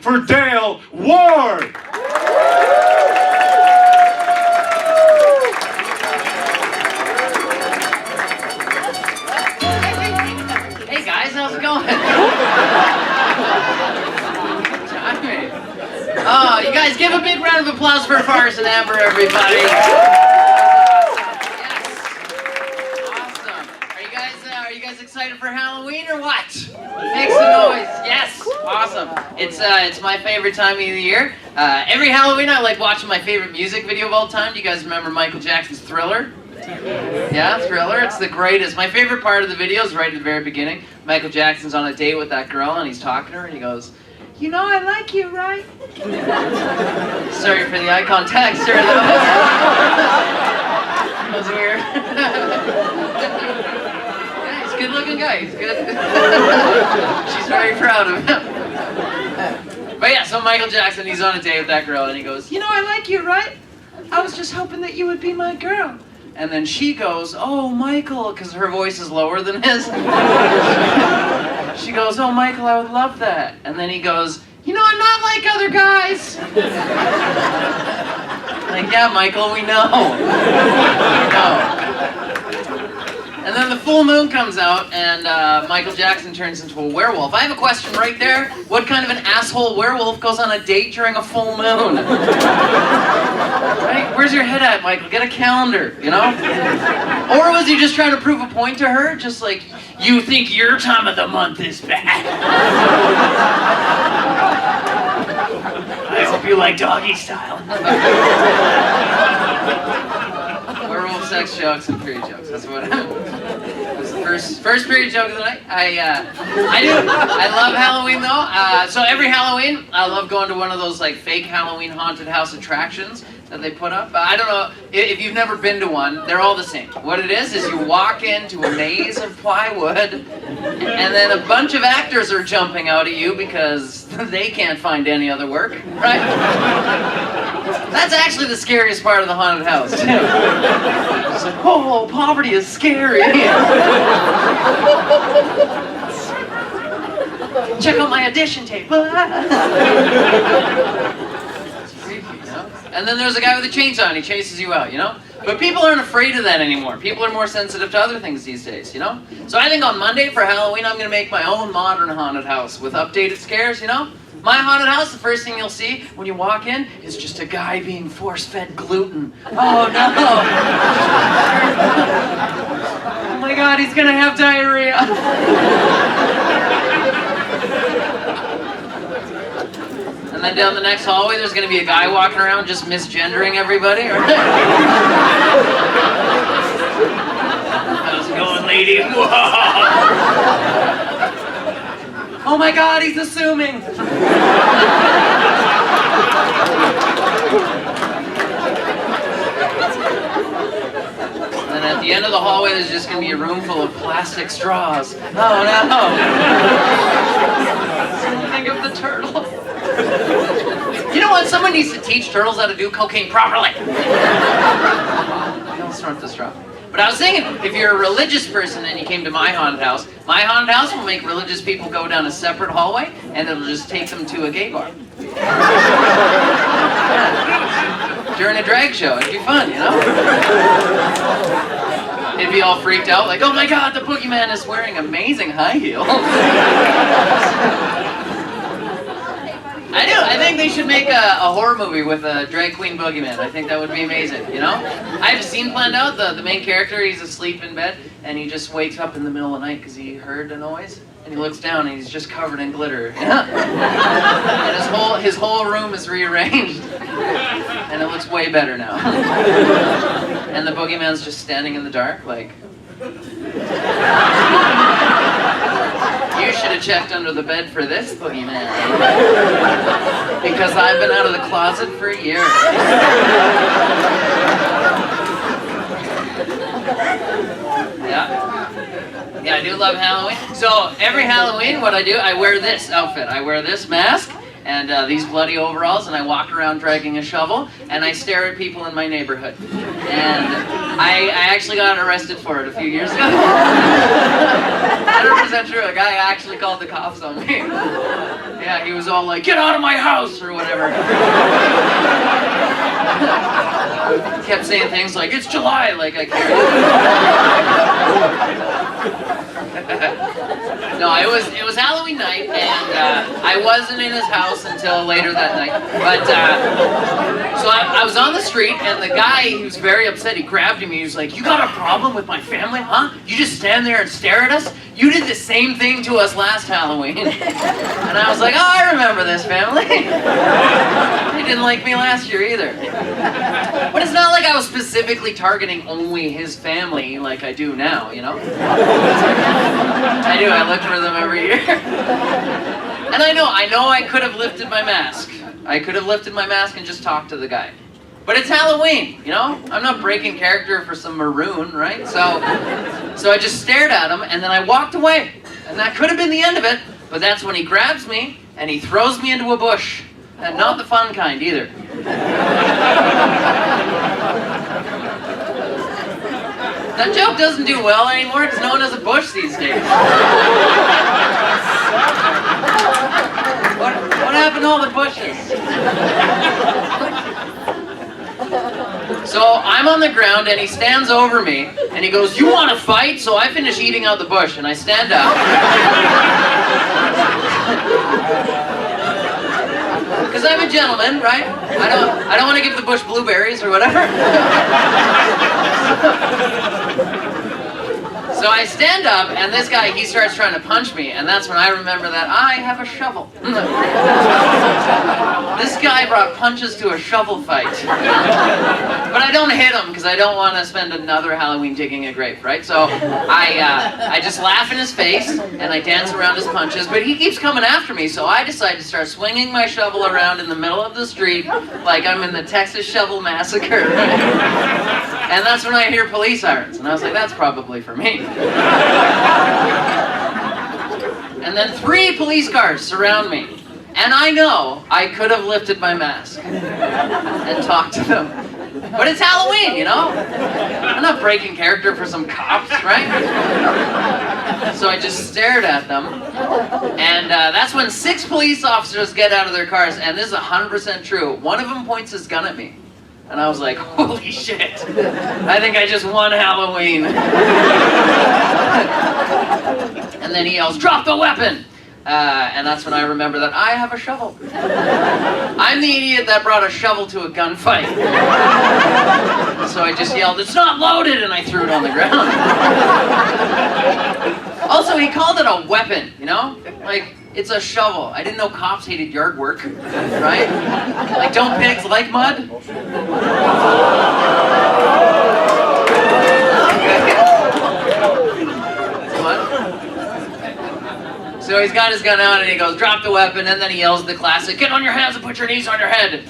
for Dale Ward. Hey guys, how's it going? Oh, you guys give a big round of applause for Farce and Amber, everybody. Yes. Awesome. Are you guys excited for Halloween or what? Make some noise. Yes. Awesome. It's my favorite time of the year. Every Halloween I like watching my favorite music video of all time. Do you guys remember Michael Jackson's Thriller? Yeah, Thriller. It's the greatest. My favorite part of the video is right at the very beginning. Michael Jackson's on a date with that girl and he's talking to her and he goes, "You know I like you, right?" Sorry for the eye contact, sir. That was weird. Yeah, he's a good-looking guy. He's good. She's very proud of him. But yeah, so Michael Jackson, he's on a date with that girl, and he goes, "You know I like you, right? I was just hoping that you would be my girl." And then she goes, "Oh, Michael," because her voice is lower than his. She goes, "Oh, Michael, I would love that." And then he goes, "You know, I'm not like other guys." Like, yeah, Michael, we know. We know. And then the full moon comes out, and Michael Jackson turns into a werewolf. I have a question right there. What kind of an asshole werewolf goes on a date during a full moon? Right? Where's your head at, Michael? Get a calendar, you know? Or was he just trying to prove a point to her? Just like, you think your time of the month is bad. I hope you like doggy style. Werewolf sex jokes and period jokes. That's what it was. The first period joke of the night. I love Halloween though. So every Halloween, I love going to one of those like fake Halloween haunted house attractions that they put up. I don't know if you've never been to one. They're all the same. What it is you walk into a maze of plywood, and then a bunch of actors are jumping out at you because they can't find any other work, right? That's actually the scariest part of the haunted house, too. It's like, oh, poverty is scary. Check out my audition tape. It's creepy, you know? And then there's a guy with a chainsaw and he chases you out, you know? But people aren't afraid of that anymore. People are more sensitive to other things these days, you know? So I think on Monday for Halloween, I'm going to make my own modern haunted house with updated scares, you know? My haunted house, the first thing you'll see when you walk in is just a guy being force-fed gluten. Oh no! Oh my God, he's gonna have diarrhea. And then down the next hallway, there's gonna be a guy walking around just misgendering everybody. Right? How's it going, lady? Oh my God, he's assuming! And at the end of the hallway, there's just going to be a room full of plastic straws. Oh no! Think of the turtle. You know what? Someone needs to teach turtles how to do cocaine properly. Don't snort the straw. But I was thinking, if you're a religious person and you came to my haunted house will make religious people go down a separate hallway, and it'll just take them to a gay bar. During a drag show, it'd be fun, you know? They'd be all freaked out, like, oh my God, the boogeyman is wearing amazing high heels. I do. I think they should make a horror movie with a drag queen boogeyman. I think that would be amazing, you know? I have a scene planned out. The main character, he's asleep in bed, and he just wakes up in the middle of the night because he heard a noise, and he looks down, and he's just covered in glitter. And his whole room is rearranged, and it looks way better now. And the boogeyman's just standing in the dark, like... You should have checked under the bed for this boogeyman. Because I've been out of the closet for years. Yeah, I do love Halloween. So every Halloween, what I do, I wear this outfit. I wear this mask and these bloody overalls, and I walk around dragging a shovel, and I stare at people in my neighborhood. And I actually got arrested for it a few years ago. 100% true. A guy actually called the cops on me. Yeah, he was all like, get out of my house, or whatever. Kept saying things like, it's July, like I cared. No, it was Halloween night, and I wasn't in his house until later that night. But, so I was on the street, and the guy, he was very upset. He grabbed me. He was like, you got a problem with my family, huh? You just stand there and stare at us? You did the same thing to us last Halloween. And I was like, oh, I remember this family. They didn't like me last year either. But it's not like I was specifically targeting only his family like I do now, you know? I do, I look for them every year. And I know I could have lifted my mask. I could have lifted my mask and just talked to the guy. But it's Halloween, you know? I'm not breaking character for some maroon, right? So I just stared at him, and then I walked away. And that could have been the end of it, but that's when he grabs me, and he throws me into a bush. And not the fun kind, either. That joke doesn't do well anymore, because no one has a bush these days. What happened to all the bushes? So I'm on the ground and he stands over me and he goes, you want to fight? So I finish eating out the bush and I stand up. Because I'm a gentleman, right? I don't want to give the bush blueberries or whatever. So I stand up, and this guy, he starts trying to punch me, and that's when I remember that I have a shovel. This guy brought punches to a shovel fight. But I don't hit him, because I don't want to spend another Halloween digging a grave, right? So I just laugh in his face, and I dance around his punches, but he keeps coming after me, so I decide to start swinging my shovel around in the middle of the street, like I'm in the Texas Shovel Massacre. And that's when I hear police sirens, and I was like, that's probably for me. And then 3 police cars surround me. And I know I could have lifted my mask and talked to them. But it's Halloween, you know? I'm not breaking character for some cops, right? So I just stared at them. And that's when 6 police officers get out of their cars, and this is 100% true. One of them points his gun at me. And I was like, holy shit, I think I just won Halloween. And then he yells, drop the weapon! And that's when I remember that I have a shovel. I'm the idiot that brought a shovel to a gunfight. So I just yelled, it's not loaded, and I threw it on the ground. Also, he called it a weapon, you know? Like, it's a shovel. I didn't know cops hated yard work, right? Like, don't pigs like mud? What? So he's got his gun out and he goes, drop the weapon, and then he yells the classic, get on your hands and put your knees on your head.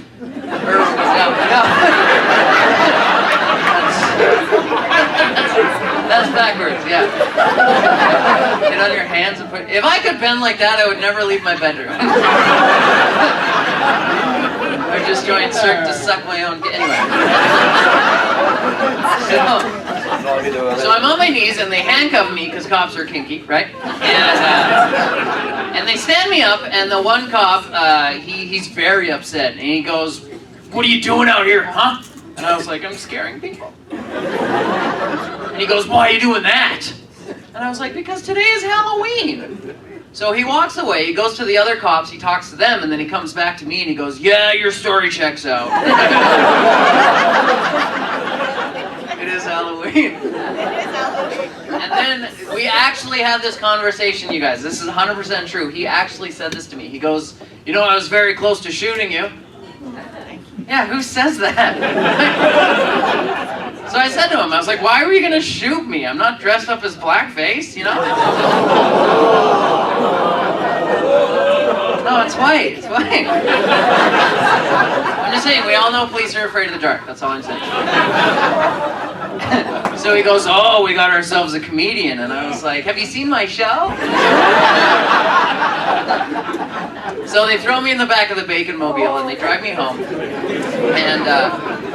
That's backwards, yeah. Get on your hands and put... If I could bend like that, I would never leave my bedroom. Or just join Cirque to suck my own... Anyway. So I'm on my knees and they handcuff me because cops are kinky, right? And they stand me up, and the one cop, he's very upset, and he goes, what are you doing out here, huh? And I was like, I'm scaring people. And he goes, why are you doing that? And I was like, because today is Halloween. So he walks away, he goes to the other cops, he talks to them, and then he comes back to me and he goes, yeah, your story checks out. It is Halloween. And then we actually had this conversation, you guys. This is 100% true. He actually said this to me. He goes, you know, I was very close to shooting you. Yeah, who says that? So I said to him, I was like, why were you going to shoot me? I'm not dressed up as blackface, you know? No, it's white. It's white. I'm just saying, we all know police are afraid of the dark. That's all I'm saying. So he goes, oh, we got ourselves a comedian. And I was like, have you seen my show? So they throw me in the back of the Bacon Mobile and they drive me home.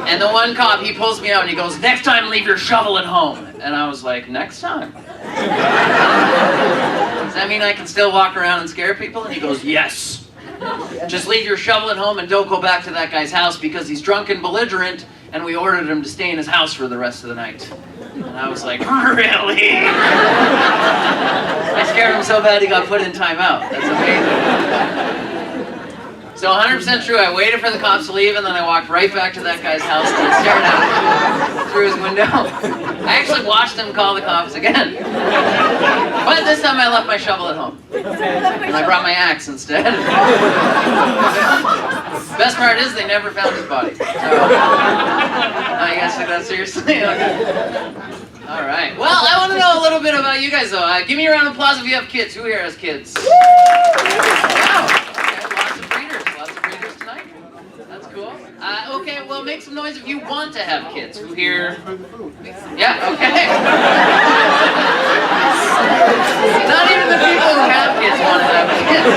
And the one cop, he pulls me out and he goes, next time leave your shovel at home. And I was like, next time? Does that mean I can still walk around and scare people? And he goes, yes. Just leave your shovel at home and don't go back to that guy's house because he's drunk and belligerent, and we ordered him to stay in his house for the rest of the night. And I was like, really? I scared him so bad he got put in timeout. That's amazing. So 100% true, I waited for the cops to leave and then I walked right back to that guy's house and I stared out through his window. I actually watched him call the cops again. But this time I left my shovel at home. And I brought my axe instead. Best part is they never found his body. So, you guys take that seriously? Okay. All right. Well, I want to know a little bit about you guys, though. Give me a round of applause if you have kids. Who here has kids? Wow. Lots of breeders tonight. That's cool. Okay, well, make some noise if you want to have kids. Who here? Yeah, okay. Not even the people who have kids want to have kids.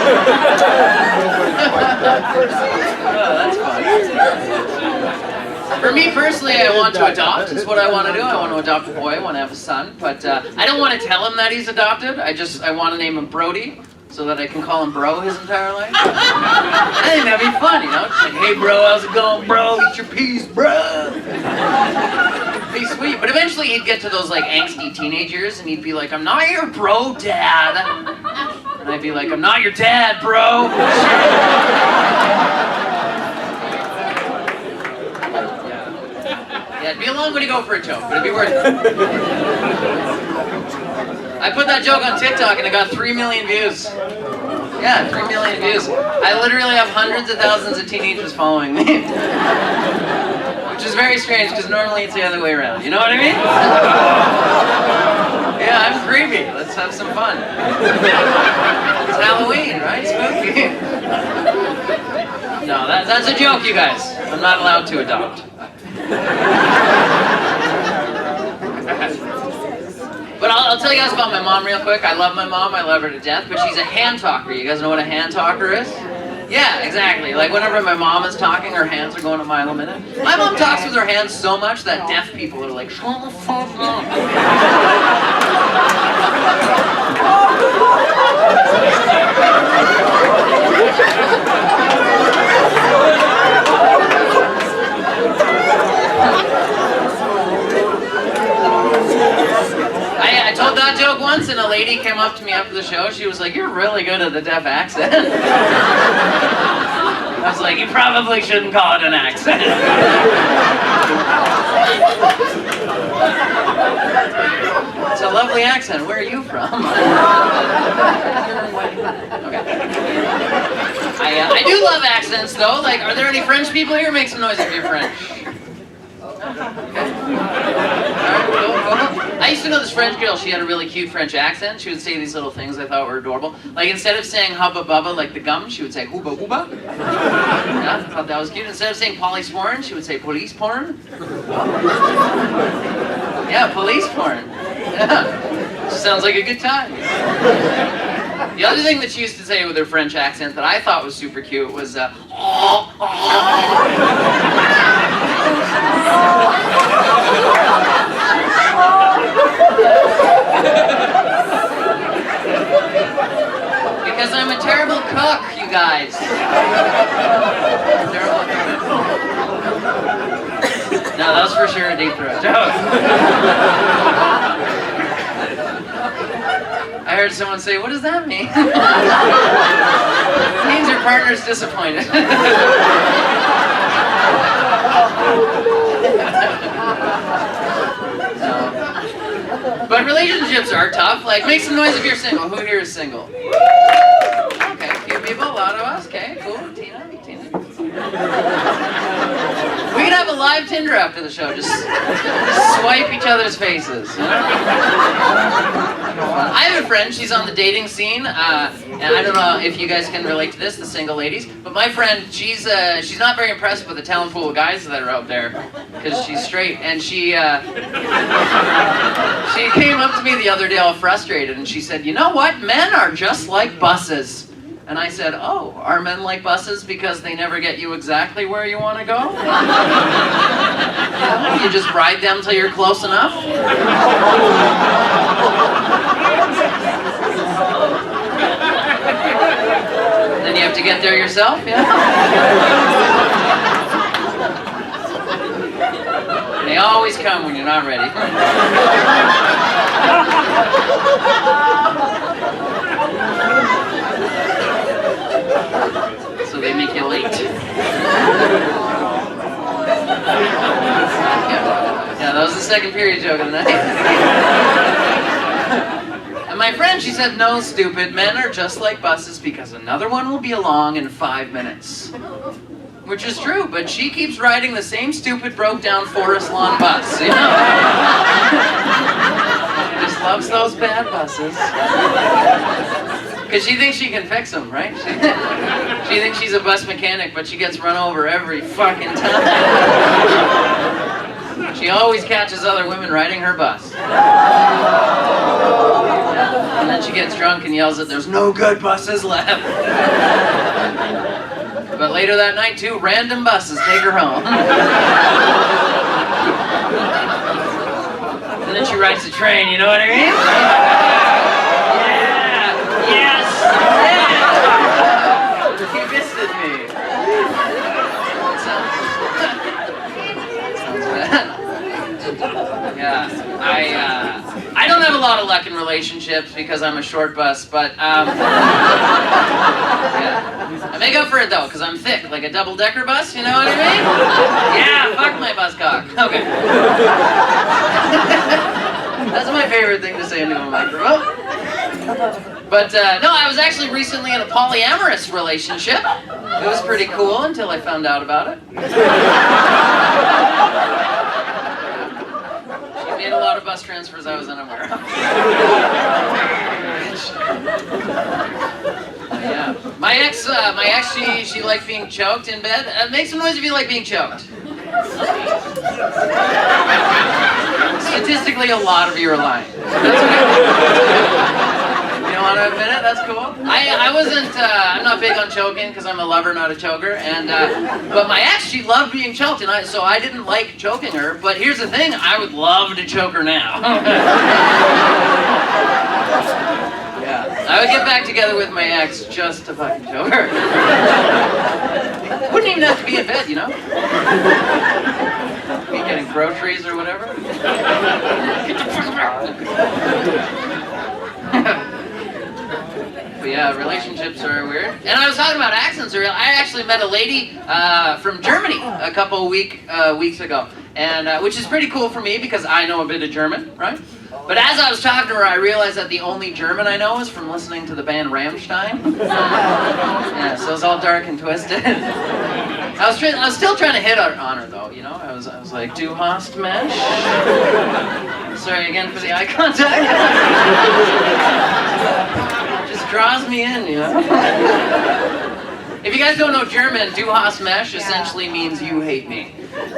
Oh, that's fun. For me personally, I want to adopt. It's what I want to do. I want to adopt a boy. I want to have a son. But I don't want to tell him that he's adopted. I want to name him Brody, so that I can call him bro his entire life. I think that'd be fun, you know? Just like, hey bro, how's it going, bro? Eat your peas, bro. Be sweet. But eventually he'd get to those like angsty teenage years and he'd be like, I'm not your bro, dad. And I'd be like, I'm not your dad, bro. Yeah, it'd be a long way to go for a joke, but it'd be worth it. I put that joke on TikTok and it got 3 million views. Yeah, 3 million views. I literally have hundreds of thousands of teenagers following me. Which is very strange because normally it's the other way around. You know what I mean? Yeah, I'm creepy. Let's have some fun. It's Halloween, right? Spooky. No, that's a joke, you guys. I'm not allowed to adopt. But I'll tell you guys about my mom real quick. I love my mom. I love her to death. But she's a hand talker. You guys know what a hand talker is? Yeah, exactly. Like whenever my mom is talking, her hands are going a mile a minute. My mom talks with her hands so much that deaf people are like, shut the fuck up. I told that joke once and a lady came up to me after the show. She was like, you're really good at the deaf accent. I was like, you probably shouldn't call it an accent. It's a lovely accent. Where are you from? Okay. I do love accents though. Like, are there any French people here? Make some noise if you're French. Okay. Alright, cool. I used to know this French girl, she had a really cute French accent. She would say these little things I thought were adorable. Like instead of saying hubba bubba like the gum, she would say hooba hooba. Yeah, I thought that was cute. Instead of saying polysporn, she would say police porn. Yeah, police porn. Yeah. Sounds like a good time. The other thing that she used to say with her French accent that I thought was super cute was because I'm a terrible cook, you guys. Terrible cook. No, that was for sure a deep throat joke. I heard someone say, what does that mean? It means your partner's disappointed. No. But relationships are tough. Like, make some noise if you're single. Who here is single? Okay, a few people, a lot of us. Okay, cool. Tina. We could have a live Tinder after the show. Just swipe each other's faces. You know? I have a friend, she's on the dating scene, and I don't know if you guys can relate to this, the single ladies, but my friend, she's not very impressed with the talent pool of guys that are out there, because she's straight, and she came up to me the other day all frustrated, and she said, you know what, men are just like buses. And I said, oh, are men like buses because they never get you exactly where you want to go? You just ride them till you're close enough? Then you have have to get there yourself, yeah? They always come when you're not ready. So they make you late. Yeah, that was the second period joke of the night. And my friend, she said, no, stupid, men are just like buses because another one will be along in 5 minutes. Which is true, but she keeps riding the same stupid broke-down forest lawn bus, you know? Just loves those bad buses. Because she thinks she can fix them, right? She thinks she's a bus mechanic, but she gets run over every fucking time. She always catches other women riding her bus. And then she gets drunk and yells that there's no good buses left. But later that night, too, random buses take her home. And then she rides the train, you know what I mean? Yeah! Yes! Yeah! You visited me. Sounds bad. Yeah, I don't have a lot of luck in relationships because I'm a short bus, but yeah. I make up for it though, because I'm thick, like a double-decker bus, you know what I mean? Yeah, fuck my bus cock. Okay. That's my favorite thing to say into a microphone. But no, I was actually recently in a polyamorous relationship. It was pretty cool until I found out about it. She made a lot of bus transfers I was unaware of. Yeah. My ex, she liked being choked in bed. Make some noise if you like being choked. Statistically, a lot of you are lying. That's okay. You don't want to admit it? That's cool. I'm not big on choking because I'm a lover, not a choker. And but my ex, she loved being choked, and so I didn't like choking her. But here's the thing: I would love to choke her now. Yeah, I would get back together with my ex just to fucking choke her. Wouldn't even have to be in bed, you know? Be getting groceries or whatever. Get the fuck back. But yeah, relationships are weird. And I was talking about accents earlier. I actually met a lady from Germany a couple weeks ago, and which is pretty cool for me because I know a bit of German, right? But as I was talking to her, I realized that the only German I know is from listening to the band Rammstein. Yeah, so it's all dark and twisted. I was still trying to hit on her though, you know. I was like, "Du hast mich." Sorry again for the eye contact. Just draws me in, you know. If you guys don't know German, "Du hast mich" essentially means "you hate me."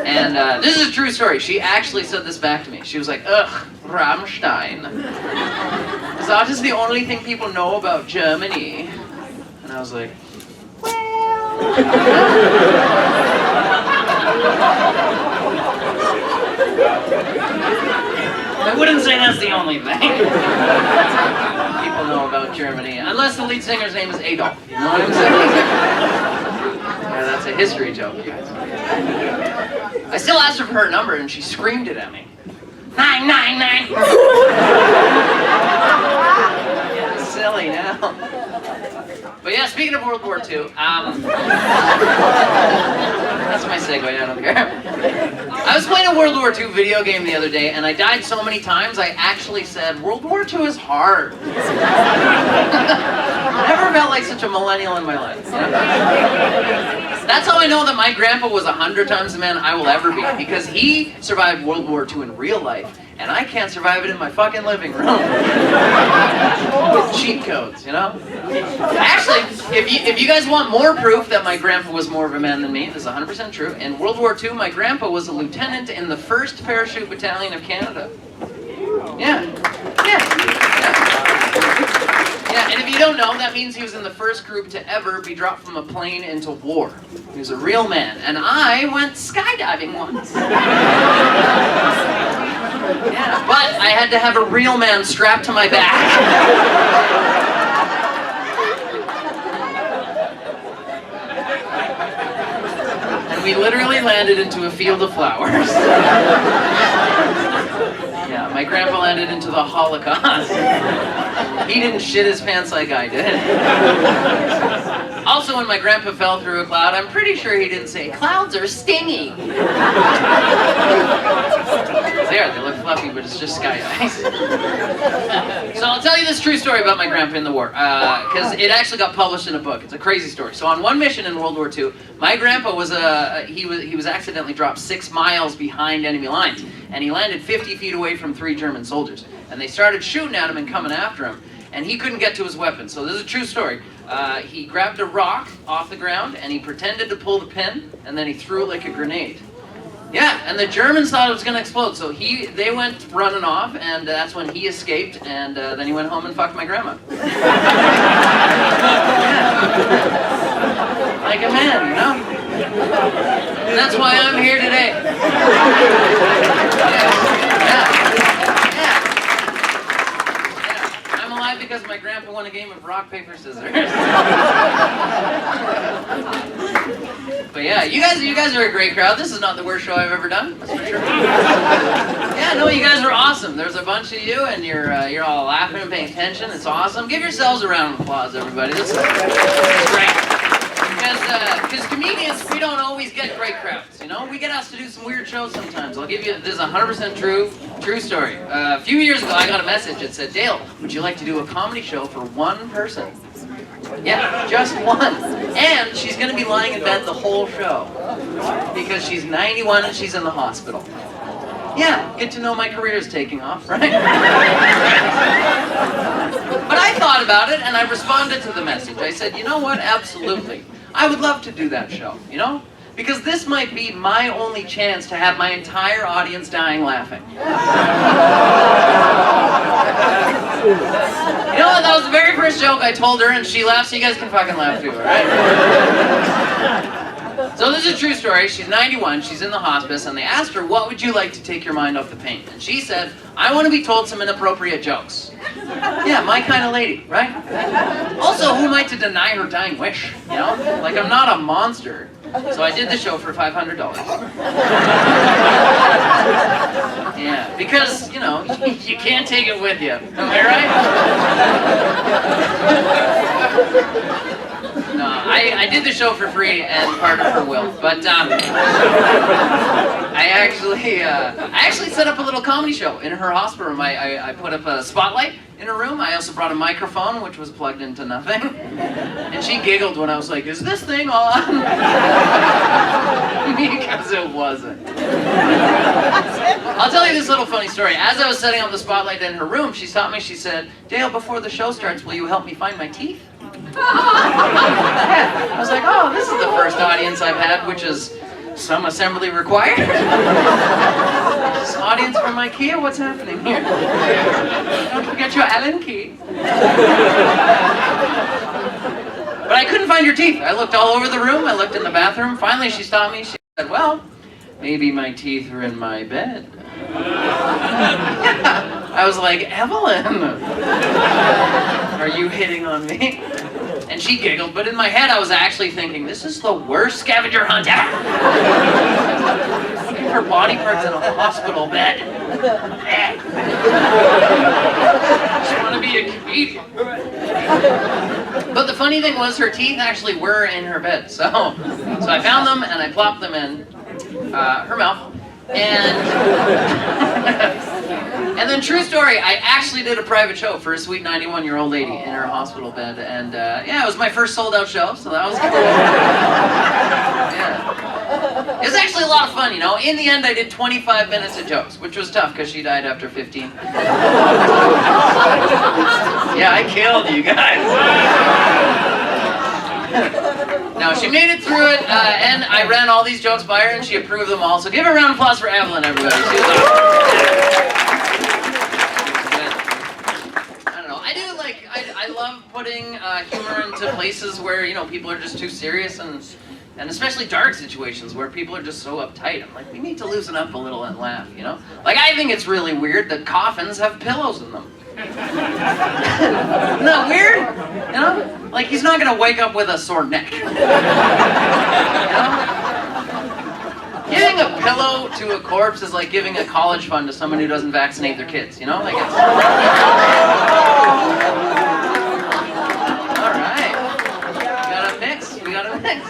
And this is a true story. She actually said this back to me. She was like, "Ugh, Rammstein. That is the only thing people know about Germany." And I was like, well... I wouldn't say that's the only thing people know about Germany. Unless the lead singer's name is Adolf. You know what I'm saying? Yeah, that's a history joke, guys. I still asked her for her number and she screamed it at me. 999! Yeah, silly now. But yeah, speaking of World War II, that's my segue, I don't care. I was playing a World War II video game the other day and I died so many times I actually said, World War II is hard. I never felt like such a millennial in my life. You know? That's how I know that my grandpa was 100 times the man I will ever be, because he survived World War II in real life, and I can't survive it in my fucking living room. With cheat codes, you know? Actually, if you guys want more proof that my grandpa was more of a man than me, this is 100% true. In World War II, my grandpa was a lieutenant in the 1st Parachute Battalion of Canada. Yeah. Yeah, and if you don't know, that means he was in the first group to ever be dropped from a plane into war. He was a real man. And I went skydiving once. Yeah, but I had to have a real man strapped to my back. and we literally landed into a field of flowers. Yeah, my grandpa landed into the Holocaust. He didn't shit his pants like I did. Also, when my grandpa fell through a cloud, I'm pretty sure he didn't say, "Clouds are stinging." They look fluffy, but it's just sky ice. So I'll tell you this true story about my grandpa in the war, because it actually got published in a book. It's a crazy story. So on one mission in World War II, my grandpa was he was accidentally dropped 6 miles behind enemy lines, and he landed 50 feet away from 3 German soldiers, and they started shooting at him and coming after him, and he couldn't get to his weapon. So this is a true story. He grabbed a rock off the ground and he pretended to pull the pin, and then he threw it like a grenade. Yeah, and the Germans thought it was going to explode, so they went running off, and that's when he escaped, and then he went home and fucked my grandma. Yeah. Like a man, you know? And that's why I'm here today. Yeah. I'm alive because my grandpa won a game of rock, paper, scissors. But yeah, you guys are a great crowd. This is not the worst show I've ever done, that's for sure. Yeah, no, you guys are awesome. There's a bunch of you, and you're all laughing and paying attention. It's awesome. Give yourselves a round of applause, everybody. This is great. Because comedians, we don't always get great crowds, you know? We get asked to do some weird shows sometimes. I'll give you, this is a 100% true story. A few years ago, I got a message that said, "Dale, would you like to do a comedy show for one person?" Yeah, just one. And she's going to be lying in bed the whole show. Because she's 91 and she's in the hospital. Yeah, get to know my career is taking off, right? But I thought about it and I responded to the message. I said, you know what? Absolutely. I would love to do that show, you know? Because this might be my only chance to have my entire audience dying laughing. You know what? That was the very first joke I told her, and she laughed, so you guys can fucking laugh too, alright? So this is a true story. She's 91, she's in the hospice, and they asked her, "What would you like to take your mind off the pain?" And she said, "I want to be told some inappropriate jokes." Yeah, my kind of lady, right? Also, who am I to deny her dying wish, you know? Like, I'm not a monster. So I did the show for $500. Yeah, because, you know, you can't take it with you. Am I right? No, I did the show for free and part of her will, but I actually set up a little comedy show in her hospital room. I put up a spotlight in her room. I also brought a microphone, which was plugged into nothing, and she giggled when I was like, "Is this thing on?" Because it wasn't. I'll tell you this little funny story. As I was setting up the spotlight in her room, she stopped me. She said, "Dale, before the show starts, will you help me find my teeth?" Yeah. I was like, oh, this is the first audience I've had, which is some assembly required. This audience from IKEA, what's happening here? Don't forget your Allen key. But I couldn't find your teeth. I looked all over the room, I looked in the bathroom. Finally, she stopped me. She said, "Well, maybe my teeth are in my bed." Yeah. I was like, "Evelyn, are you hitting on me?" And she giggled, but in my head I was actually thinking, this is the worst scavenger hunt ever. Looking for body parts in a hospital bed. I just want to be a comedian. But the funny thing was, her teeth actually were in her bed. So I found them and I plopped them in her mouth. And then, true story, I actually did a private show for a sweet 91-year-old lady in her hospital bed, and yeah, it was my first sold-out show, so that was cool. Yeah. It was actually a lot of fun, you know. In the end, I did 25 minutes of jokes, which was tough because she died after 15. Yeah, I killed you guys. No, she made it through it, and I ran all these jokes by her, and she approved them all. So give a round of applause for Evelyn, everybody. She was awesome. I love putting humor into places where, you know, people are just too serious, and especially dark situations where people are just so uptight. I'm like, we need to loosen up a little and laugh, you know? Like, I think it's really weird that coffins have pillows in them. Isn't that weird? You know? Like, he's not gonna wake up with a sore neck. You know? pillow to a corpse is like giving a college fund to someone who doesn't vaccinate their kids, you know? Like it's... Alright. We got a mix.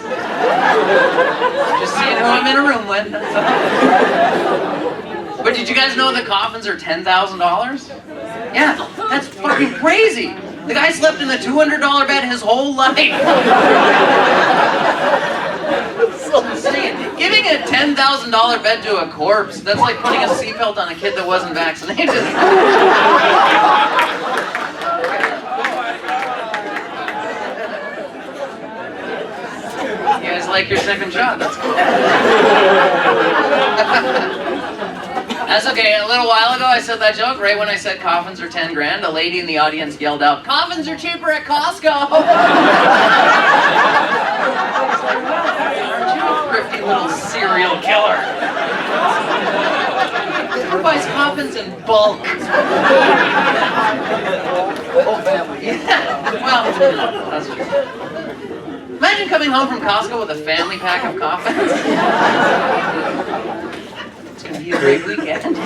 Just seeing who I'm in a room with. But did you guys know that coffins are $10,000? Yeah, that's fucking crazy. The guy slept in a $200 bed his whole life. It's insane. Giving a $10,000 bed to a corpse, that's like putting a seatbelt on a kid that wasn't vaccinated. You guys like your second shot, that's cool. That's okay, a little while ago I said that joke, right when I said coffins are 10 grand, a lady in the audience yelled out, "Coffins are cheaper at Costco!" It's like, aren't you a thrifty little serial killer? Who buys coffins in bulk? Whole family. Yeah, well, that's true. Imagine coming home from Costco with a family pack of coffins. It's going to be a great weekend.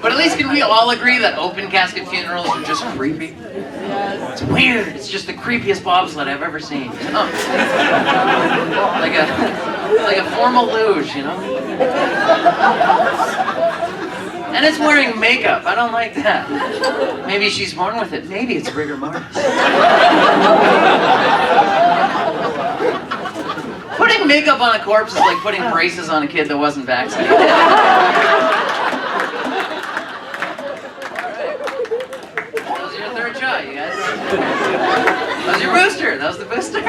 But at least can we all agree that open casket funerals are just creepy? It's weird. It's just the creepiest bobsled I've ever seen. Oh. Like a formal luge, you know? And it's wearing makeup. I don't like that. Maybe she's born with it. Maybe it's rigor mortis. Putting makeup on a corpse is like putting braces on a kid that wasn't vaccinated. That was your third shot, you guys. That was your booster. That was the booster.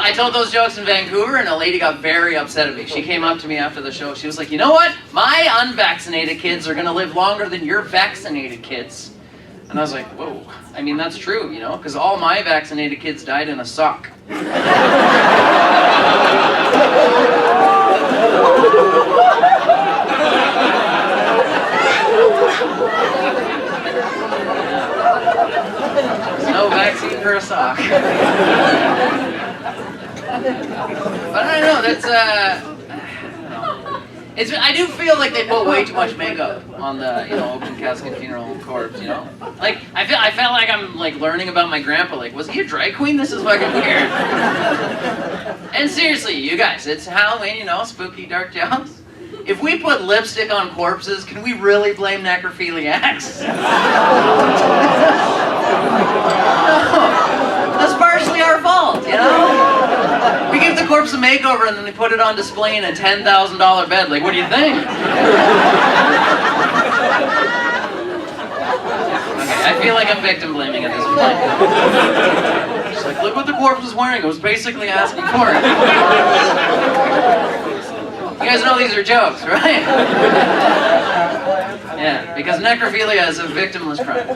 I told those jokes in Vancouver, and a lady got very upset at me. She came up to me after the show. She was like, "You know what? My unvaccinated kids are going to live longer than your vaccinated kids." And I was like, whoa. I mean, that's true, you know, because all my vaccinated kids died in a sock. There's no vaccine for a sock. But I don't know, that's, I don't know. I do feel like they put way too much makeup on the, you know, open casket funeral corpse, you know? Like, I felt like I'm, like, learning about my grandpa, like, was he a drag queen? This is fucking weird. And seriously, you guys, it's Halloween, you know, spooky dark jokes. If we put lipstick on corpses, can we really blame necrophiliacs? No. That's partially our fault, you know? We give the corpse a makeover and then they put it on display in a $10,000 bed. Like, what do you think? Okay, I feel like I'm victim blaming at this point. Just like, look what the corpse was wearing. It was basically asking for it. You guys know these are jokes, right? Yeah, because necrophilia is a victimless crime.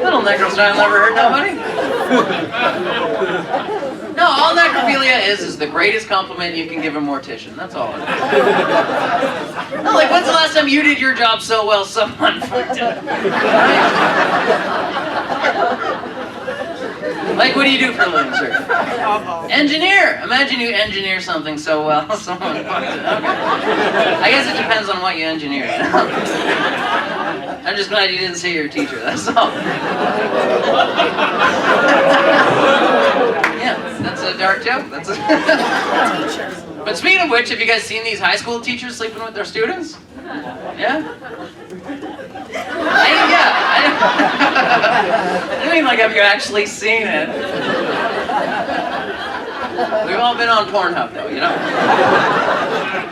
Little necro style never hurt nobody. No, all necrophilia is the greatest compliment you can give a mortician. That's all it is. No, like, when's the last time you did your job so well someone fucked it? Like, what do you do for a living, sir? Engineer! Imagine you engineer something so well, someone fucked it. Okay. I guess it depends on what you engineer. You know? I'm just glad you didn't say you're a teacher, that's all. Yeah, that's a dark joke. That's a But speaking of which, have you guys seen these high school teachers sleeping with their students? Yeah? I mean, like, have you actually seen it? We've all been on Pornhub, though, you know?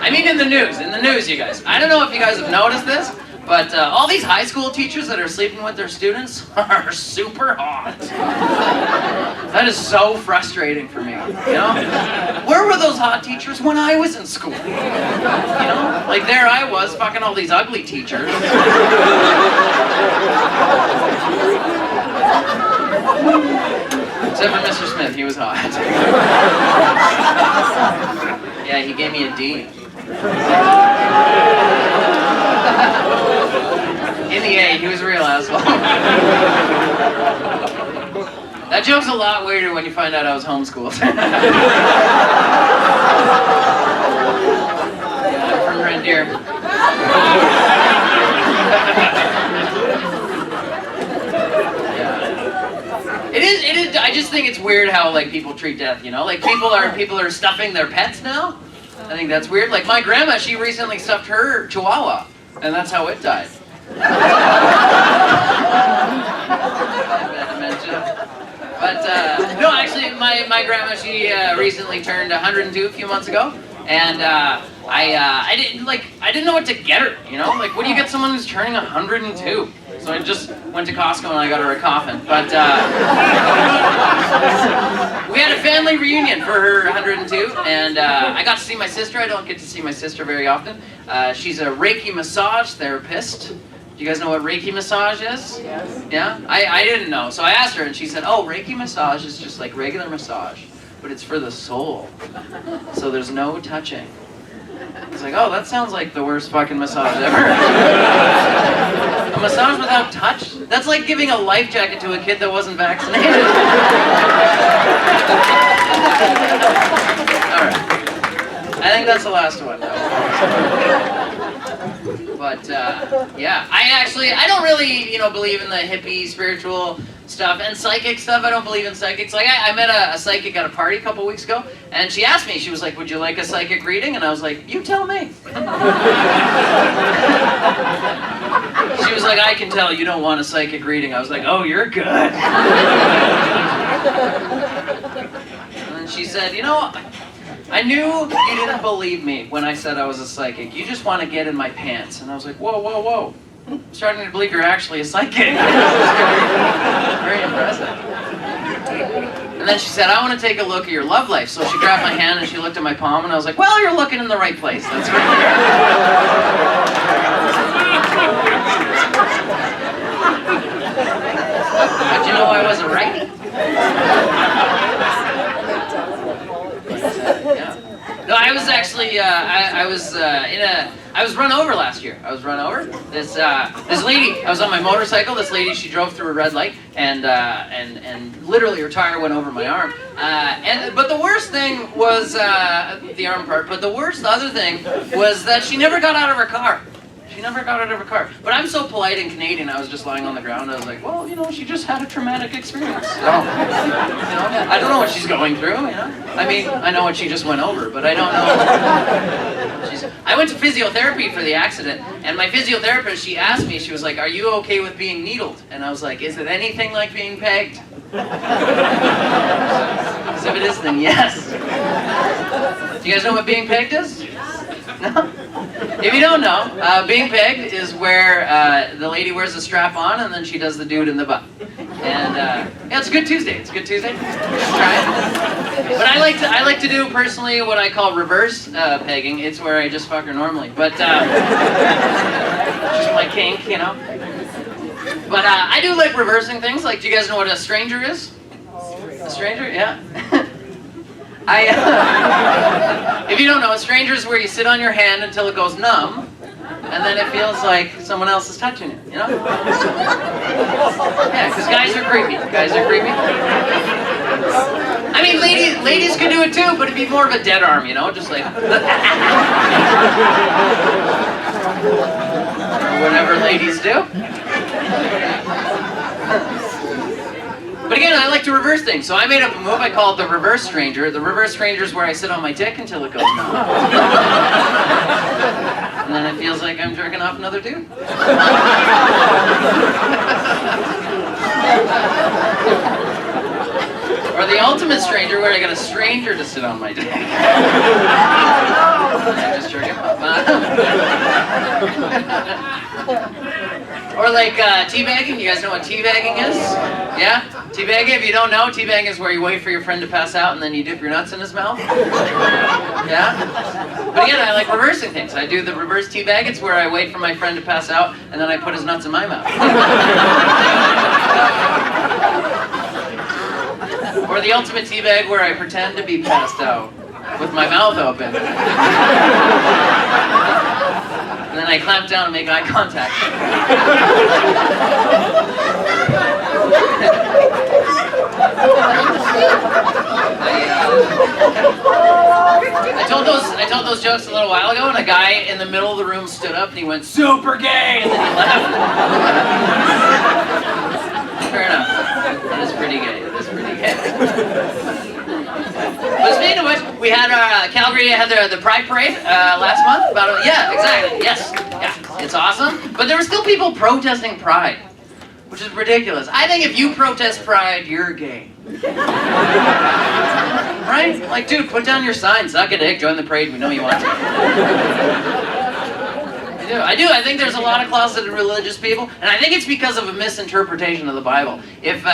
I mean, in the news, you guys. I don't know if you guys have noticed this, but all these high school teachers that are sleeping with their students are super hot. That is so frustrating for me, you know? Where were those hot teachers when I was in school? You know? Like, there I was, fucking all these ugly teachers. Except for Mr. Smith, he was hot. Yeah, he gave me a D. In the A, he was real real asshole. That joke's a lot weirder when you find out I was homeschooled. Yeah, I'm from Red Deer. Yeah. It is, I just think it's weird how, like, people treat death, you know? Like, people are stuffing their pets now. I think that's weird. Like, my grandma, she recently stuffed her chihuahua, and that's how it died. Dementia. But, no, actually, my grandma, she recently turned 102 a few months ago, and I didn't know what to get her, you know? Like, what do you get someone who's turning 102? So I just went to Costco and I got her a coffin. But we had a family reunion for her 102, and I got to see my sister. I don't get to see my sister very often. She's a Reiki massage therapist. Do you guys know what Reiki massage is? Yes. Yeah? I didn't know. So I asked her and she said, oh, Reiki massage is just like regular massage, but it's for the soul. So there's no touching. I was like, oh, that sounds like the worst fucking massage ever. A massage without touch? That's like giving a life jacket to a kid that wasn't vaccinated. Alright. I think that's the last one. But, yeah. I don't really, believe in the hippie spiritual stuff and psychic stuff. I don't believe in psychics. Like, I met a psychic at a party a couple weeks ago, and she asked me, she was like, would you like a psychic reading? And I was like, you tell me. She was like, I can tell you don't want a psychic reading. I was like, oh, you're good. And then she said, I knew you didn't believe me when I said I was a psychic. You just want to get in my pants. And I was like, whoa, whoa, whoa. I'm starting to believe you're actually a psychic. Very impressive. And then she said, I want to take a look at your love life. So she grabbed my hand and she looked at my palm and I was like, well, you're looking in the right place. That's great. But you know I wasn't right. Yeah. No, I was actually, I was run over last year. I was run over. This lady, I was on my motorcycle. This lady, she drove through a red light, and literally her tire went over my arm. But the worst thing was the arm part. But the other thing was that she never got out of her car. She never got out of her car. But I'm so polite and Canadian, I was just lying on the ground. I was like, well, she just had a traumatic experience. So, I don't know what she's going through, I mean, I know what she just went over, but I don't know. I went to physiotherapy for the accident, and my physiotherapist, she asked me, she was like, are you okay with being needled? And I was like, is it anything like being pegged? Because if it is, then yes. Do you guys know what being pegged is? No? If you don't know, being pegged is where the lady wears a strap on and then she does the dude in the butt. And yeah, it's a good Tuesday. It's a good Tuesday. Try it. But I like to do personally what I call reverse pegging. It's where I just fuck her normally. But just my kink, But I do like reversing things. Like, do you guys know what a stranger is? A stranger? Yeah. If you don't know, a stranger is where you sit on your hand until it goes numb, and then it feels like someone else is touching it, Yeah, because guys are creepy. Guys are creepy. I mean, ladies could do it too, but it'd be more of a dead arm, just like... whatever ladies do. But again, I like to reverse things, so I made up a move. I call it the reverse stranger. The reverse stranger is where I sit on my dick until it goes numb. And then it feels like I'm jerking off another dude. Or the ultimate stranger, where I get a stranger to sit on my dick. I just jerk it off. Or like teabagging. You guys know what teabagging is? Yeah? Teabagging, if you don't know, teabagging is where you wait for your friend to pass out and then you dip your nuts in his mouth. Yeah? But again, I like reversing things. I do the reverse teabag. It's where I wait for my friend to pass out and then I put his nuts in my mouth. Or the ultimate teabag, where I pretend to be passed out with my mouth open. And then I clamp down and make eye contact. I told those jokes a little while ago, and a guy in the middle of the room stood up and he went, "Super gay," and then he left. Fair enough. That is pretty gay. That is pretty gay. But speaking of which, we had our Calgary had the Pride Parade last month. Yeah, exactly. Yes, yeah, it's awesome. But there were still people protesting Pride, which is ridiculous. I think if you protest Pride, you're gay. Right? Like, dude, put down your sign, suck a dick, join the parade. We know you want to. I do. I think there's a lot of closeted religious people, and I think it's because of a misinterpretation of the Bible. If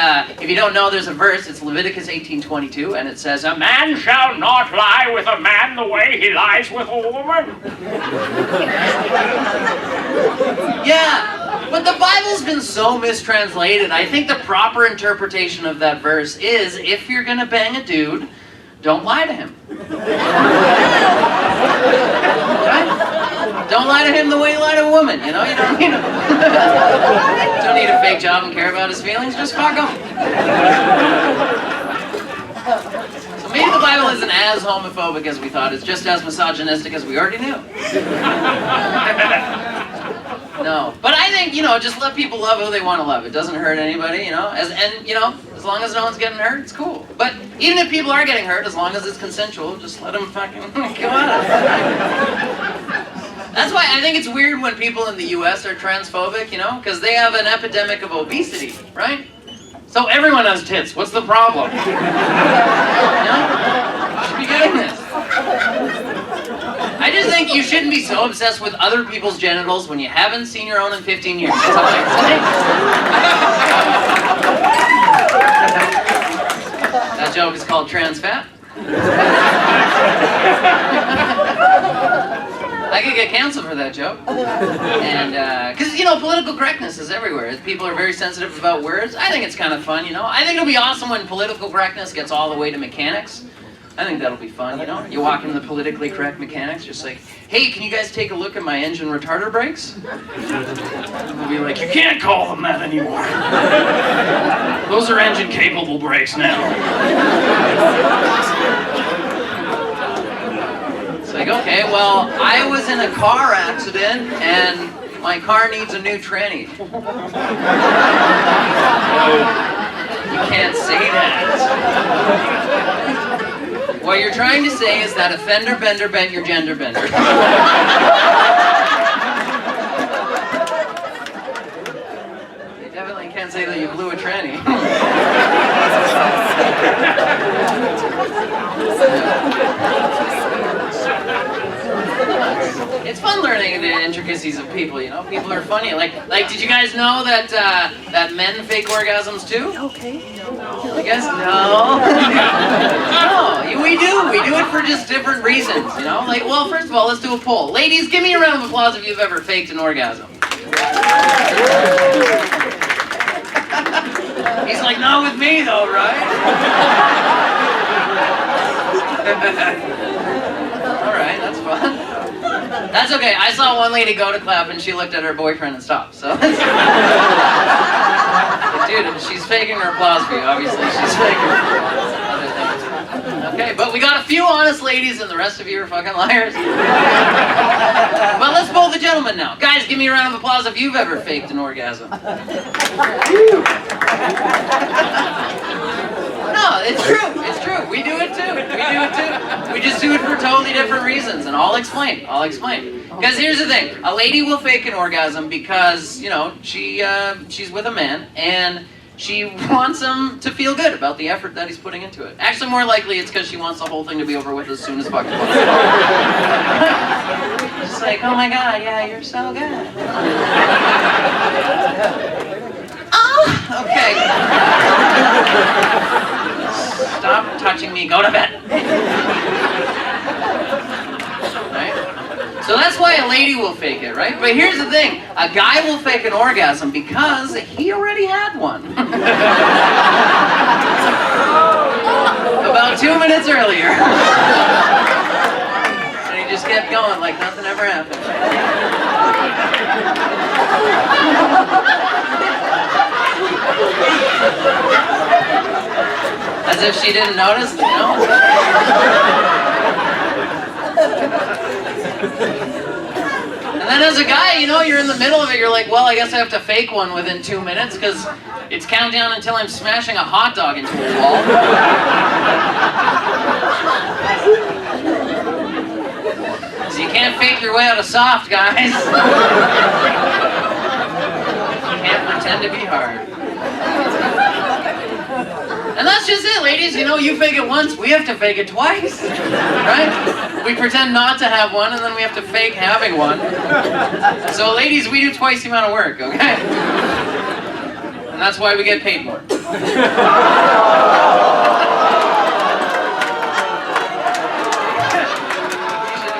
you don't know, there's a verse. It's Leviticus 18:22, and it says, "A man shall not lie with a man the way he lies with a woman." Yeah, but the Bible's been so mistranslated. I think the proper interpretation of that verse is, if you're gonna bang a dude, don't lie to him. Right? Don't lie to him the way you lie to a woman, you know? You don't need don't need a fake job and care about his feelings, just fuck him. So maybe the Bible isn't as homophobic as we thought, it's just as misogynistic as we already knew. No, but I think, just let people love who they want to love. It doesn't hurt anybody, as long as no one's getting hurt, it's cool. But even if people are getting hurt, as long as it's consensual, just let them fucking come on. That's why I think it's weird when people in the US are transphobic, because they have an epidemic of obesity, right? So everyone has tits. What's the problem? You should be getting this. I just think you shouldn't be so obsessed with other people's genitals when you haven't seen your own in 15 years. That's all I'm saying. That joke is called trans fat. I could get canceled for that joke. And, because, political correctness is everywhere. People are very sensitive about words. I think it's kind of fun, I think it'll be awesome when political correctness gets all the way to mechanics. I think that'll be fun, You walk into the politically correct mechanics, just like, "Hey, can you guys take a look at my engine retarder brakes?" They'll be like, "You can't call them that anymore. Those are engine capable brakes now." It's like, okay, well, I was in a car accident and my car needs a new tranny. You can't say that. What you're trying to say is that a fender bender bent your gender bender. You definitely can't say that you blew a tranny. It's fun learning the intricacies of people, People are funny. Like, did you guys know that that men fake orgasms too? Okay. You guys know? No, we do. We do it for just different reasons, Like, well, first of all, let's do a poll. Ladies, give me a round of applause if you've ever faked an orgasm. He's like, not with me though, right? Alright, that's fun. That's okay. I saw one lady go to clap and she looked at her boyfriend and stopped, so. Dude, she's faking her applause for you, obviously. She's faking other things. Okay, but we got a few honest ladies and the rest of you are fucking liars. But let's poll the gentlemen now. Guys, give me a round of applause if you've ever faked an orgasm. No, it's true. It's true. We do it too. We just do it for totally different reasons, and I'll explain. Because here's the thing: a lady will fake an orgasm because she's with a man and she wants him to feel good about the effort that he's putting into it. Actually, more likely it's because she wants the whole thing to be over with as soon as fucking possible. Just like, oh my god, yeah, you're so good. Okay. Stop touching me. Go to bed. Right? So that's why a lady will fake it, right? But here's the thing. A guy will fake an orgasm because he already had one. About 2 minutes earlier. And he just just kept going like nothing ever happened. As if she didn't notice, you know? And then as a guy, you know, you're in the middle of it, you're like, well, I guess I have to fake one within 2 minutes because it's countdown until I'm smashing a hot dog into a wall. So you can't fake your way out of soft, guys. You can't pretend to be hard. And that's just it, ladies. You know, you fake it once, we have to fake it twice. Right? We pretend not to have one, and then we have to fake having one. So, ladies, we do twice the amount of work, okay? And that's why we get paid more. You should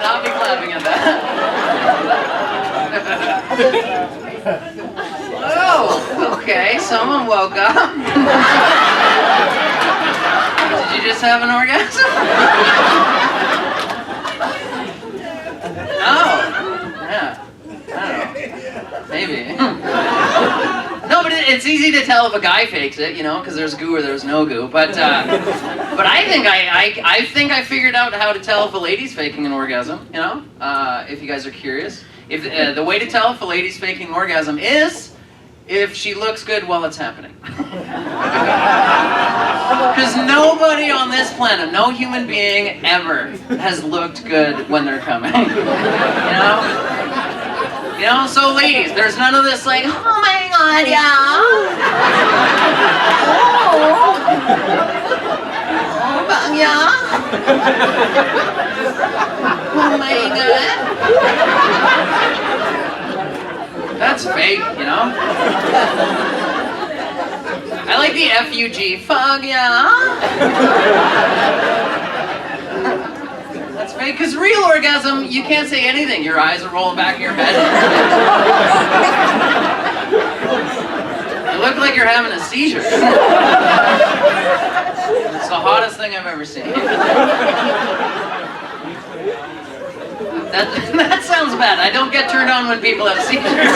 not be clapping at that. Oh, okay, someone woke up. Did you just have an orgasm? Oh, yeah. I don't know. Maybe. No, but it's easy to tell if a guy fakes it, you know, because there's goo or there's no goo. But I think I figured out how to tell if a lady's faking an orgasm. You know, if you guys are curious, if the way to tell if a lady's faking an orgasm is if she looks good while it's happening. Because nobody on this planet, no human being ever has looked good when they're coming. You know? You know, so ladies, there's none of this like, oh my god, yeah. Oh, yeah. Oh my god. That's fake, you know? I like the F-U-G, fuck yeah. That's fake, because real orgasm, you can't say anything. Your eyes are rolling back in your head. You look like you're having a seizure. It's the hottest thing I've ever seen. That sounds bad. I don't get turned on when people have seizures.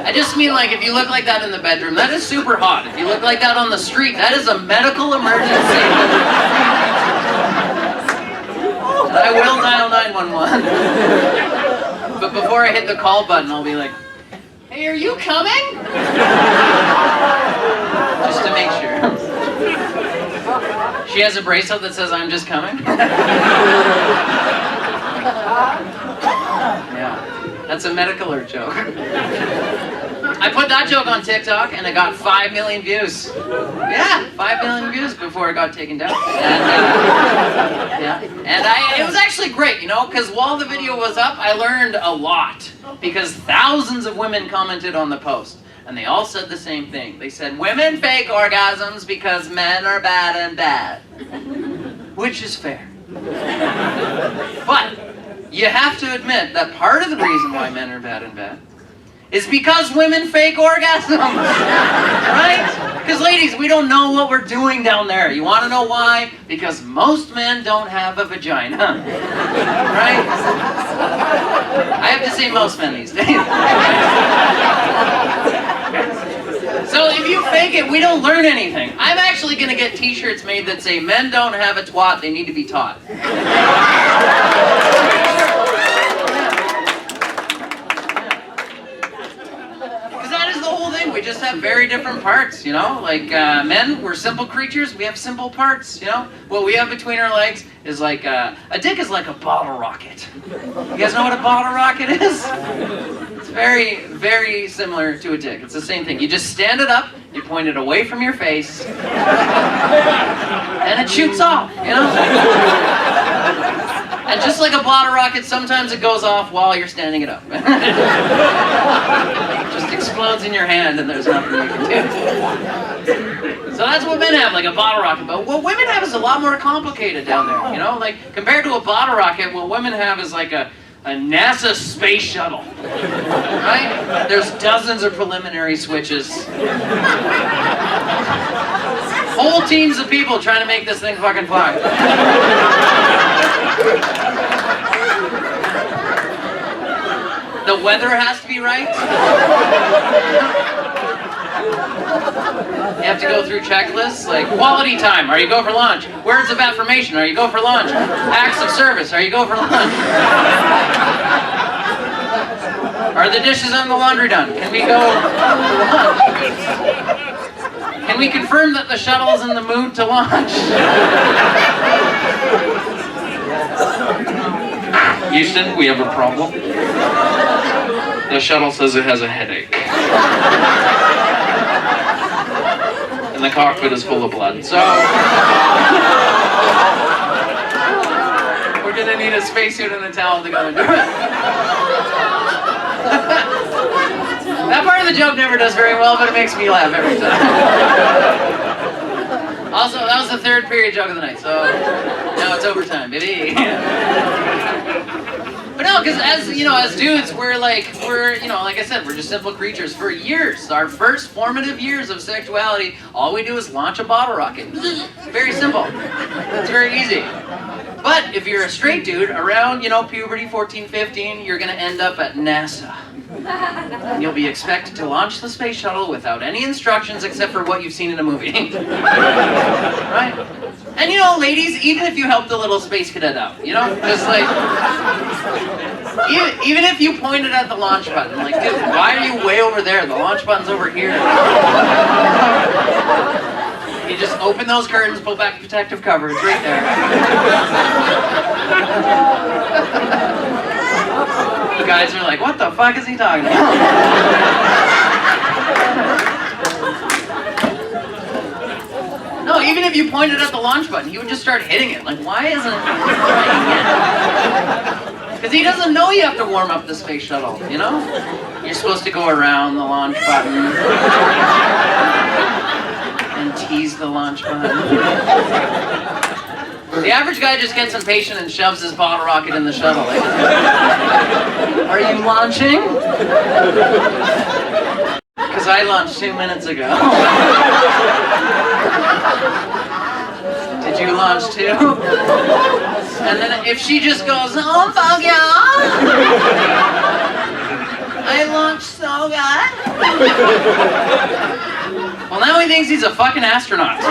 I just mean like if you look like that in the bedroom, that is super hot. If you look like that on the street, that is a medical emergency. And I will dial 911. But before I hit the call button, I'll be like, hey, are you coming? Just to make sure. She has a bracelet that says, I'm just coming. Yeah, that's a medical alert joke. I put that joke on TikTok and it got 5 million views. Yeah, 5 million views before it got taken down. And it was actually great, you know, because while the video was up, I learned a lot because thousands of women commented on the post. And they all said the same thing. They said, women fake orgasms because men are bad and bad. Which is fair. But you have to admit that part of the reason why men are bad and bad is because women fake orgasms. Right? Because ladies, we don't know what we're doing down there. You want to know why? Because most men don't have a vagina. Right? I have to say most men these days. So if you fake it, we don't learn anything. I'm actually going to get t-shirts made that say, men don't have a twat, they need to be taught. Because that is the whole thing. We just have very different parts, you know? Like men, we're simple creatures. We have simple parts, you know? What we have between our legs is like, a dick is like a bottle rocket. You guys know what a bottle rocket is? It's very, very similar to a dick. It's the same thing. You just stand it up, you point it away from your face, and it shoots off, you know? And just like a bottle rocket, sometimes it goes off while you're standing it up. It just explodes in your hand and there's nothing you can do. So that's what men have, like a bottle rocket. But what women have is a lot more complicated down there, you know? Like, compared to a bottle rocket, what women have is like a NASA space shuttle, right? There's dozens of preliminary switches. Whole teams of people trying to make this thing fucking fly. The weather has to be right. You have to go through checklists like quality time, are you go for lunch? Words of affirmation, are you go for lunch? Acts of service, are you go for lunch? Are the dishes on the laundry done? Can we go for lunch? Can we confirm that the shuttle is in the mood to launch? Houston, we have a problem. The shuttle says it has a headache. And the cockpit is full of blood, so... we're gonna need a spacesuit and a towel to go and do it. That part of the joke never does very well, but it makes me laugh every time. Also, that was the third period joke of the night, so now it's overtime, baby. But no, because as dudes, we're like I said, we're just simple creatures. For years, our first formative years of sexuality, all we do is launch a bottle rocket. Very simple. It's very easy. But if you're a straight dude, around, puberty, 14, 15, you're gonna end up at NASA. And you'll be expected to launch the space shuttle without any instructions except for what you've seen in a movie. Right? And ladies, even if you help the little space cadet out, just like, even if you pointed at the launch button, like, dude, why are you way over there? The launch button's over here. You just open those curtains, pull back the protective cover, it's right there. The guys are like, what the fuck is he talking about? No, even if you pointed at the launch button, he would just start hitting it. Like, why isn't it hitting it? Because he doesn't know you have to warm up the space shuttle, You're supposed to go around the launch button and tease the launch button. The average guy just gets impatient and shoves his bottle rocket in the shuttle. Like, are you launching? Because I launched 2 minutes ago. Did you launch too? And then if she just goes, oh fuck yeah, I launched so good. Well, now he thinks he's a fucking astronaut.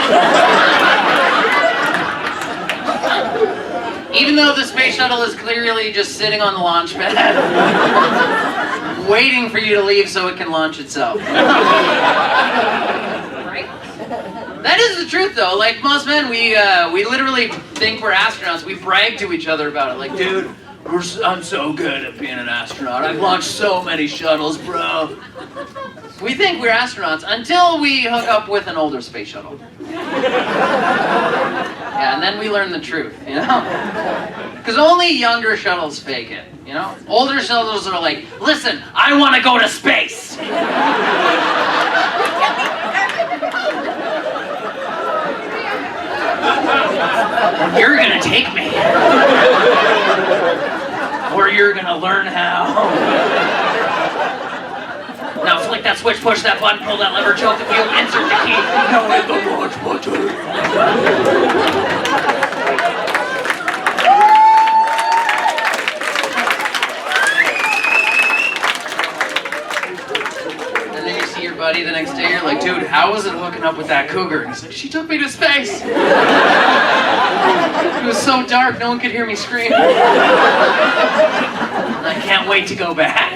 Even though the space shuttle is clearly just sitting on the launch pad, waiting for you to leave so it can launch itself. Right? That is the truth, though. Like most men, we literally think we're astronauts. We brag to each other about it. Like, dude, I'm so good at being an astronaut. I've launched so many shuttles, bro. We think we're astronauts until we hook up with an older space shuttle. Yeah, and then we learn the truth, Because only younger shuttles fake it, Older shuttles are like, listen, I want to go to space. You're gonna take me. Or you're gonna learn how. Now flick that switch, push that button, pull that lever, choke the wheel, insert the key. Now hit the launch button. And then you see your buddy the next day, you're like, dude, how was it hooking up with that cougar? And he's like, she took me to space. It was so dark, no one could hear me scream. I can't wait to go back.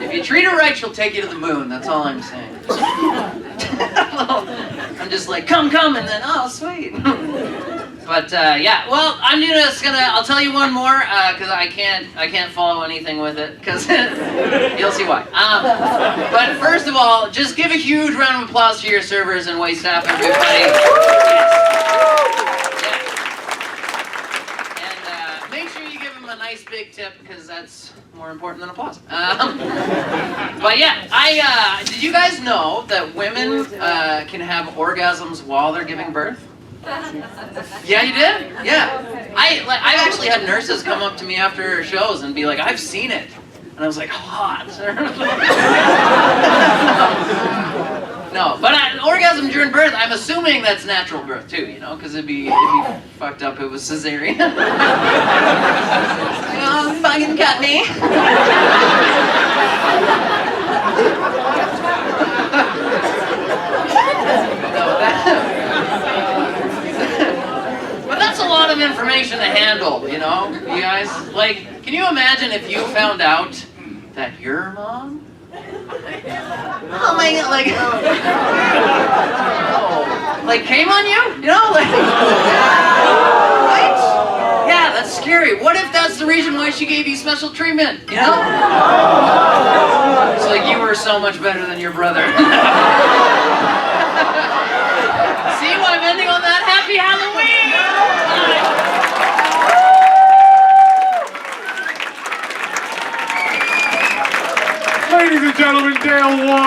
If you treat her right, she'll take you to the moon. That's all I'm saying. I'm just like, come, and then, oh, sweet. But yeah, well, I'll tell you one more because I can't follow anything with it because you'll see why. But first of all, just give a huge round of applause to your servers and wait staff, everybody. Yes. And make sure you give them a nice big tip because that's more important than applause. But yeah, did you guys know that women can have orgasms while they're giving birth? Yeah, you did? Yeah. I've actually had nurses come up to me after shows and be like, I've seen it. And I was like, hot. No, but orgasm during birth, I'm assuming that's natural birth too, you know, because it'd be fucked up if it was cesarean. Oh, fucking cut me. But that's a lot of information to handle, you know, you guys. Like, can you imagine if you found out that your mom? Oh my god, like came on you? You know, like, right? Yeah, that's scary. What if that's the reason why she gave you special treatment, you know? It's like you were so much better than your brother. See why I'm ending on that? Happy Halloween! Ladies and gentlemen, Dale Ward.